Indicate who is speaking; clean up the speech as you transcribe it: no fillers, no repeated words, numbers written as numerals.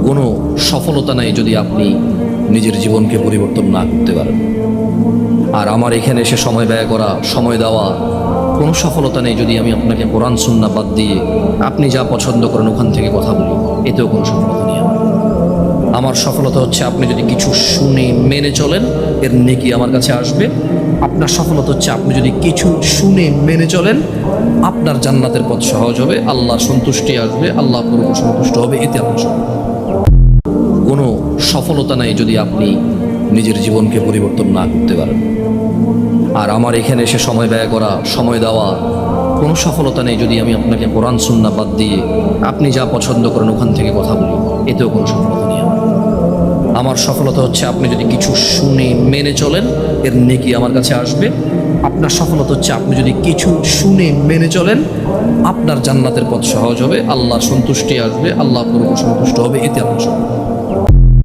Speaker 1: কোনো সফলতা নাই যদি আপনি নিজের জীবনকে পরিবর্তন না করতে পারেন। আর আমার এখানে এসে সময় ব্যয় করা, সময় দেওয়া, কোনো সফলতা নেই যদি আমি আপনাকে কোরআন সুন্নাহ বাদ দিয়ে আপনি যা পছন্দ করেন ওখান থেকে কথা বলি, এতেও কোনো সফলতা নেই। আমার সফলতা হচ্ছে আপনি যদি কিছু শুনে মেনে চলেন, এর নেকি আমার কাছে আসবে। আপনার সফলতা হচ্ছে আপনি যদি কিছু শুনে মেনে চলেন, আপনার জান্নাতের পথ সহজ হবে, আল্লাহর সন্তুষ্টি আসবে, আল্লাহ আপনার উপর সন্তুষ্ট হবে, এতে আপনার সফলতা। কোনো সফলতা নাই যদি আপনি নিজের জীবনকে পরিবর্তন না করতে পারেন। আর আমার এখানে এসে সময় ব্যয় করা, সময় দেওয়া, কোনো সফলতা নেই যদি আমি আপনাকে কোরআন সুন্নাহ বাদ দিয়ে আপনি যা পছন্দ করেন ওখান থেকে কথা বলি, এতেও কোনো সফলতা নেই। আমার সফলতা হচ্ছে আপনি যদি কিছু শুনে মেনে চলেন, এর নেকি আমার কাছে আসবে। আপনার সফলতা হচ্ছে আপনি যদি কিছু শুনে মেনে চলেন, আপনার জান্নাতের পথ সহজ হবে, আল্লাহর সন্তুষ্টি আসবে, আল্লাহ আপনার উপর সন্তুষ্ট হবে, এতে আপনার সফলতা।